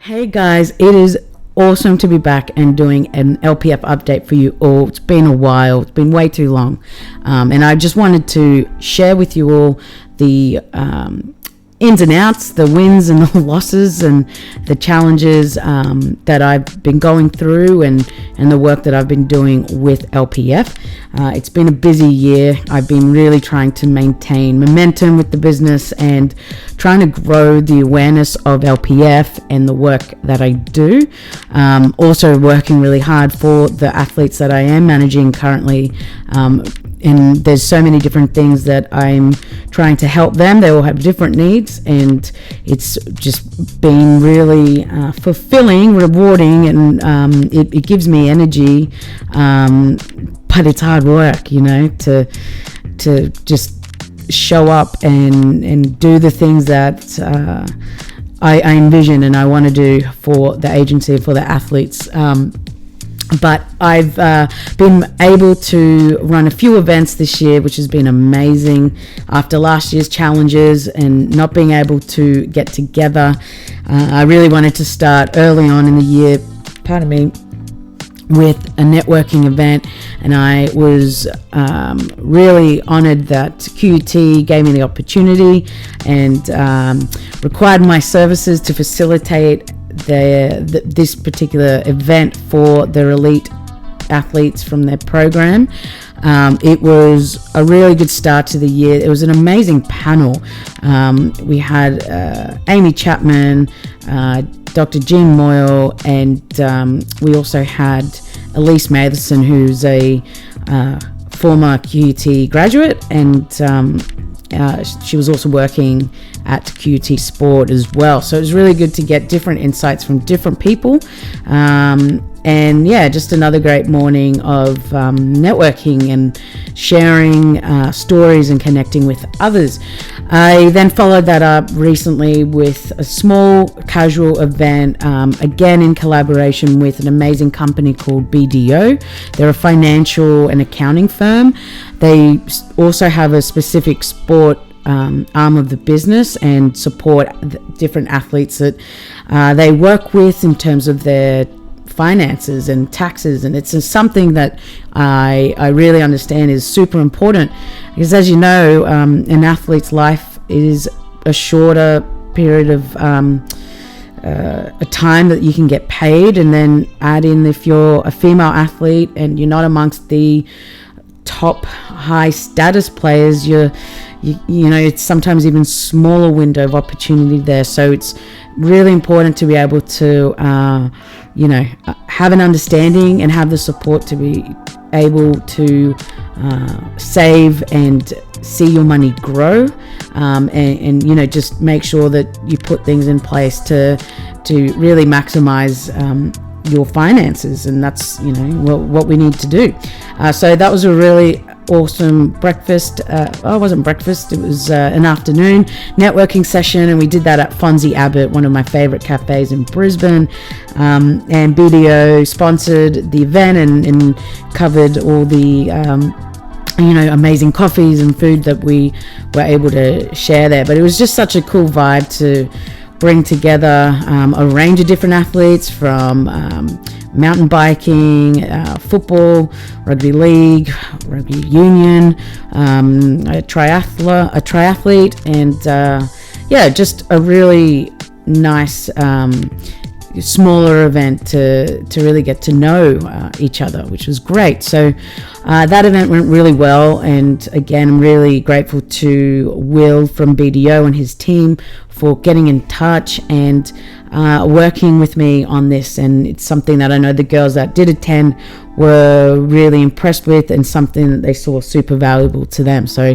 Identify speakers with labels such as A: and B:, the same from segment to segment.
A: Hey guys, it is awesome to be back and doing an LPF update for you all. It's been a while, it's been way too long, and I just wanted to share with you all the ins and outs, the wins and the losses and the challenges that I've been going through and the work that I've been doing with LPF. It's been a busy year. I've been really trying to maintain momentum with the business and trying to grow the awareness of LPF and the work that I do. Also working really hard for the athletes that I am managing currently. And there's so many different things that I'm trying to help them. They all have different needs, and it's just been really fulfilling, rewarding, and it gives me energy. But it's hard work, to just show up and do the things that I envision and I want to do for the agency, for the athletes. But I've been able to run a few events this year, which has been amazing after last year's challenges and not being able to get together. I really wanted to start early on in the year, with a networking event, and I was really honored that QUT gave me the opportunity and required my services to facilitate this particular event for their elite athletes from their program. It was a really good start to the year. It was an amazing panel. We had Amy Chapman, Dr. Jean Moyle, and we also had Elise Matheson, who's a former QUT graduate, and she was also working at QUT Sport as well. So it was really good to get different insights from different people. And yeah, just another great morning of networking and sharing stories and connecting with others. I then followed that up recently with a small casual event, again in collaboration with an amazing company called BDO. They're a financial and accounting firm. They also have a specific sport arm of the business and support different athletes that they work with in terms of their finances and taxes, and it's something that I really understand is super important, because as you know, an athlete's life is a shorter period of a time that you can get paid, and then add in if you're a female athlete and you're not amongst the top high status players, you know, it's sometimes even smaller window of opportunity there. So it's really important to be able to have an understanding and have the support to be able to save and see your money grow, and just make sure that you put things in place to really maximize your finances, and that's what we need to do. So that was a really awesome breakfast. It wasn't breakfast, it was an afternoon networking session, and we did that at Fonzie Abbott, one of my favorite cafes in Brisbane, and BDO sponsored the event and covered all the amazing coffees and food that we were able to share there. But it was just such a cool vibe to bring together a range of different athletes from mountain biking, football, rugby league, rugby union, a triathlete, and just a really nice smaller event to really get to know each other, which was great. So that event went really well, and again, I'm really grateful to Will from BDO and his team for getting in touch and working with me on this. And it's something that I know the girls that did attend were really impressed with, and something that they saw super valuable to them. So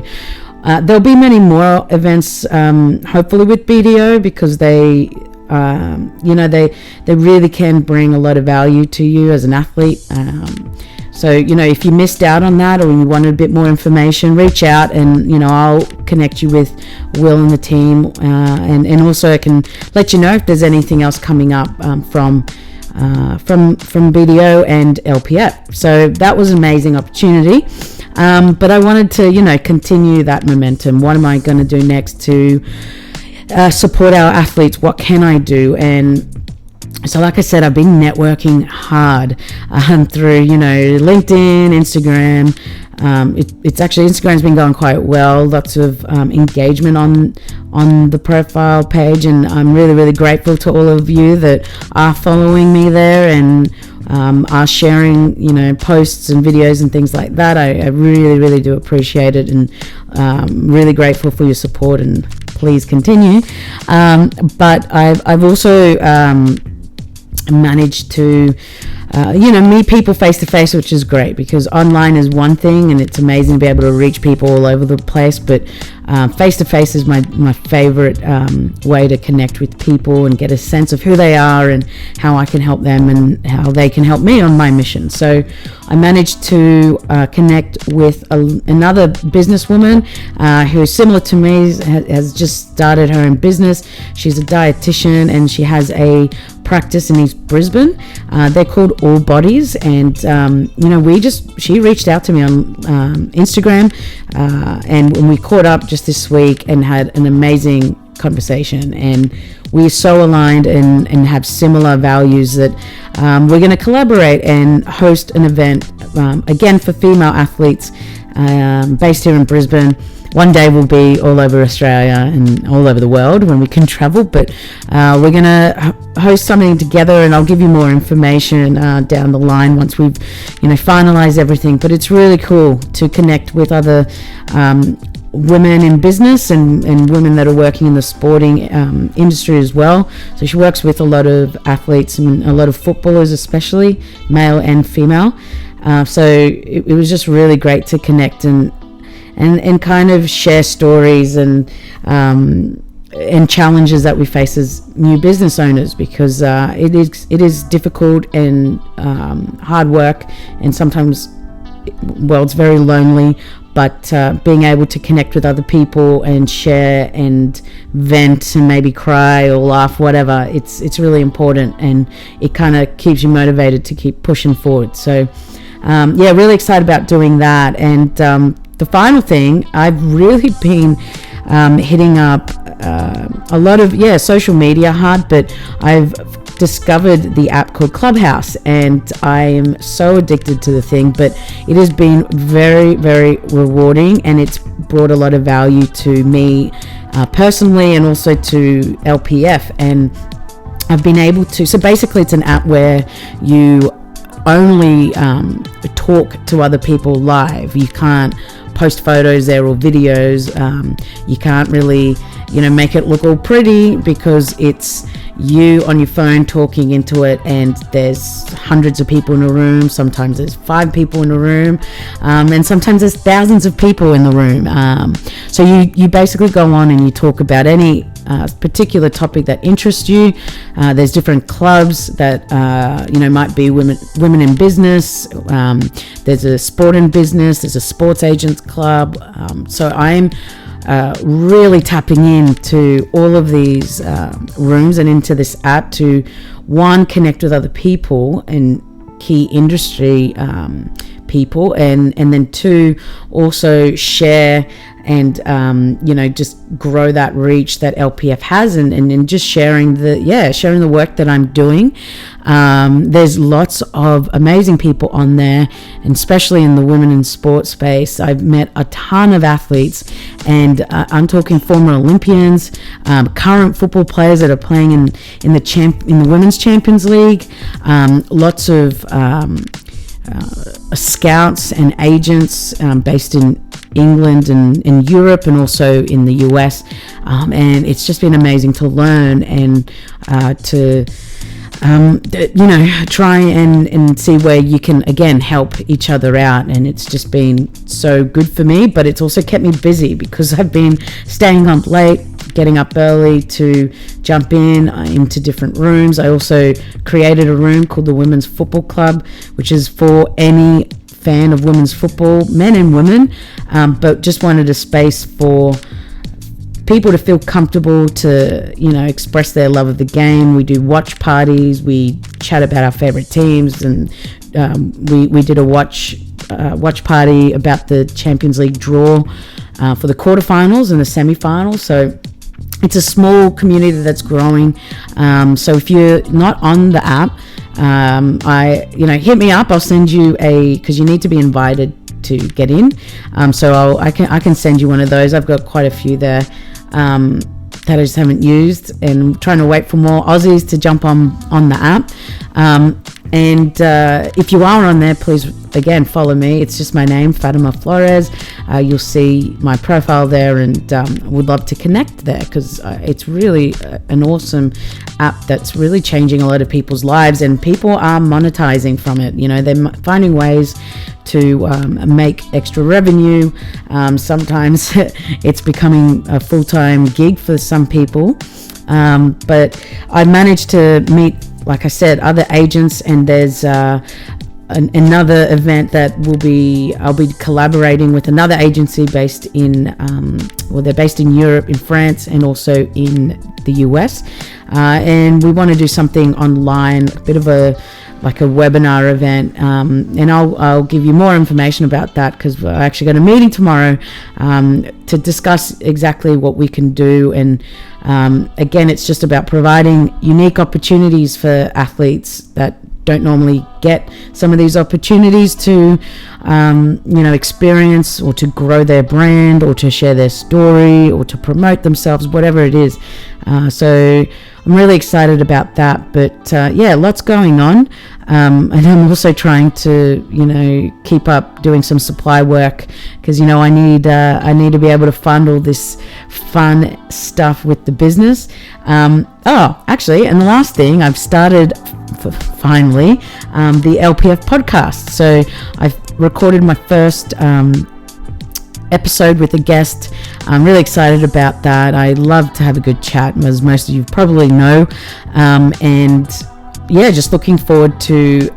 A: there'll be many more events, hopefully with BDO, because they really can bring a lot of value to you as an athlete. So, if you missed out on that, or you wanted a bit more information, reach out, and, I'll connect you with Will and the team. And also I can let you know if there's anything else coming up from BDO and LPF. So that was an amazing opportunity. But I wanted to, continue that momentum. What am I going to do next to support our athletes? What can I do? And So like I said, I've been networking hard through, LinkedIn, Instagram. It's actually, Instagram's been going quite well. Lots of engagement on the profile page, and I'm really, really grateful to all of you that are following me there and are sharing, posts and videos and things like that. I really, really do appreciate it, and really grateful for your support, and please continue. But I've also managed to meet people face to face, which is great, because online is one thing and it's amazing to be able to reach people all over the place, but face to face is my favorite way to connect with people and get a sense of who they are and how I can help them and how they can help me on my mission. So I managed to connect with another businesswoman who is similar to me, has just started her own business. She's a dietitian and she has a practice in East Brisbane. They're called All Bodies, and she reached out to me on Instagram, and we caught up just this week and had an amazing conversation, and we're so aligned and have similar values that we're going to collaborate and host an event again for female athletes based here in Brisbane. One day we'll be all over Australia and all over the world when we can travel, but we're going to host something together, and I'll give you more information down the line once we've finalized everything. But it's really cool to connect with other women in business and women that are working in the sporting industry as well. So she works with a lot of athletes and a lot of footballers, especially male and female. So it was just really great to connect and kind of share stories and challenges that we face as new business owners, because it is difficult and hard work, and sometimes it's very lonely, but being able to connect with other people and share and vent and maybe cry or laugh, whatever, it's really important, and it kind of keeps you motivated to keep pushing forward. So really excited about doing that. And the final thing, I've really been hitting up a lot of social media hard, but I've discovered the app called Clubhouse, and I am so addicted to the thing, but it has been very, very rewarding, and it's brought a lot of value to me personally, and also to LPF. And I've been able to, so basically it's an app where you only talk to other people live. You can't post photos there or videos. You can't really make it look all pretty, because it's you on your phone talking into it, and there's hundreds of people in a room. Sometimes there's 5 people in a room, and sometimes there's thousands of people in the room. So you basically go on and you talk about any particular topic that interests you. There's different clubs that might be women in business. There's a sport in business. There's a sports agents club. So I'm really tapping into all of these rooms and into this app to, one, connect with other people and key industry people, and then 2, also share and just grow that reach that LPF has, and just sharing the work that I'm doing. There's lots of amazing people on there, and especially in the women in sports space. I've met a ton of athletes, and I'm talking former Olympians, current football players that are playing in the Women's Champions League, lots of scouts and agents based in England and in Europe, and also in the US, and it's just been amazing to learn and to try and see where you can again help each other out. And it's just been so good for me, but it's also kept me busy, because I've been staying up late, getting up early to jump into different rooms. I also created a room called the Women's Football Club, which is for any fan of women's football, men and women, but just wanted a space for people to feel comfortable to express their love of the game. We do watch parties, we chat about our favorite teams, and we did a watch party about the Champions League draw for the quarterfinals and the semi-finals. So it's a small community that's growing. So if you're not on the app, hit me up. I'll send you because you need to be invited to get in. So I can send you one of those. I've got quite a few there that I just haven't used, and I'm trying to wait for more Aussies to jump on the app. And if you are on there, please again follow me. It's just my name, Fatima Flores. You'll see my profile there, and would love to connect there, because it's really an awesome app that's really changing a lot of people's lives, and people are monetizing from it. They're finding ways to make extra revenue. Sometimes it's becoming a full-time gig for some people, but I managed to meet, like I said, other agents, and there's another event that I'll be collaborating with another agency based in they're based in Europe, in France, and also in the US, and we want to do something online, a bit of a webinar event, and I'll give you more information about that, because we're actually got a meeting tomorrow to discuss exactly what we can do. And again, it's just about providing unique opportunities for athletes that don't normally get some of these opportunities to experience, or to grow their brand, or to share their story, or to promote themselves, whatever it is. So I'm really excited about that. But lots going on, and I'm also trying to keep up doing some supply work, because I need to be able to fund all this fun stuff with the business. Actually, and the last thing, I've started finally the LPF podcast. So I've recorded my first episode with a guest. I'm really excited about that. I love to have a good chat, as most of you probably know, and just looking forward to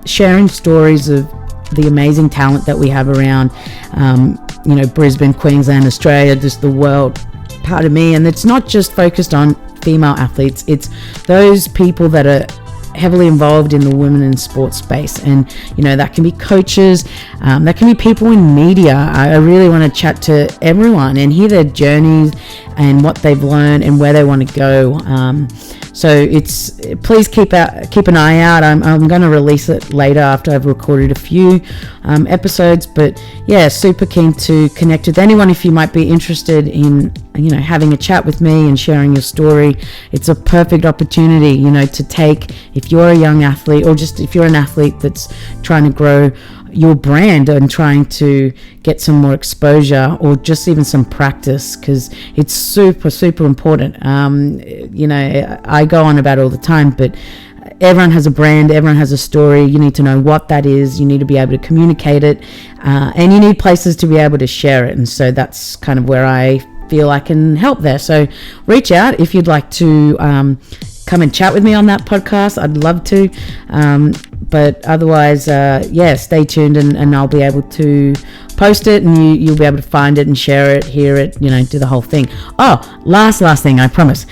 A: sharing stories of the amazing talent that we have around Brisbane, Queensland, Australia, just the world part of me. And it's not just focused on female athletes, it's those people that are heavily involved in the women in sports space, and that can be coaches, that can be people in media. I really want to chat to everyone and hear their journeys and what they've learned and where they want to go. So please keep an eye out. I'm going to release it later after I've recorded a few episodes, but super keen to connect with anyone. If you might be interested in having a chat with me and sharing your story, it's a perfect opportunity to take, if you're a young athlete, or just if you're an athlete that's trying to grow your brand and trying to get some more exposure, or just even some practice, because it's super, super important. I go on about it all the time, but everyone has a brand, everyone has a story. You need to know what that is, you need to be able to communicate it, and you need places to be able to share it. And so that's kind of where I feel I can help there. So reach out if you'd like to come and chat with me on that podcast. I'd love to, but otherwise stay tuned, and I'll be able to post it, and you'll be able to find it and share it, hear it, do the whole thing. Last thing, I promise.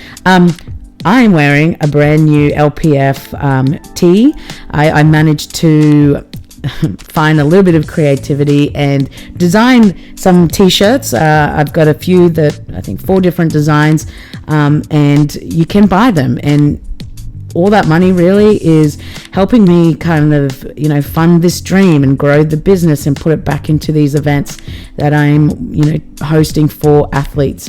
A: I'm wearing a brand new LPF tee. I managed to find a little bit of creativity and design some t-shirts. I've got a few, I think 4 different designs, and you can buy them, and all that money really is helping me kind of fund this dream and grow the business and put it back into these events that I'm hosting for athletes.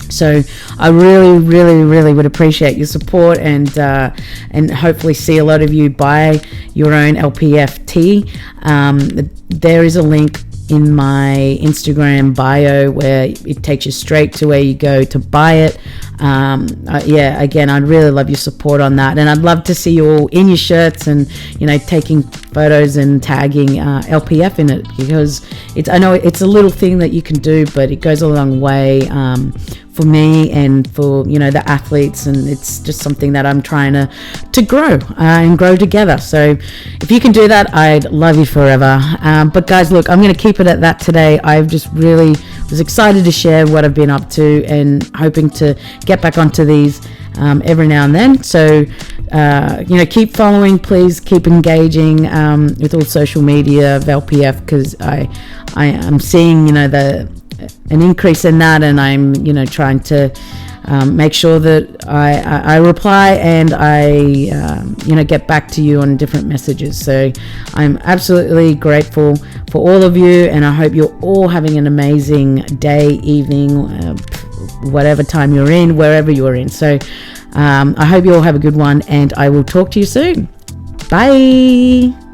A: So I really, really, really would appreciate your support, and hopefully see a lot of you buy your own LPF tee. There is a link in my Instagram bio where it takes you straight to where you go to buy it. Again, I'd really love your support on that, and I'd love to see you all in your shirts and taking photos and tagging LPF in it, because I know it's a little thing that you can do, but it goes a long way for me and for the athletes, and it's just something that I'm trying to grow and grow together. So if you can do that, I'd love you forever. But guys, look, I'm going to keep it at that today. I've just really was excited to share what I've been up to, and hoping to get back onto these every now and then. So keep following, please keep engaging with all social media of LPF, because I am seeing an increase in that, and I'm trying to make sure that I reply and I get back to you on different messages. So I'm absolutely grateful for all of you, and I hope you're all having an amazing day, evening, whatever time you're in, wherever you're in. So I hope you all have a good one, and I will talk to you soon. Bye.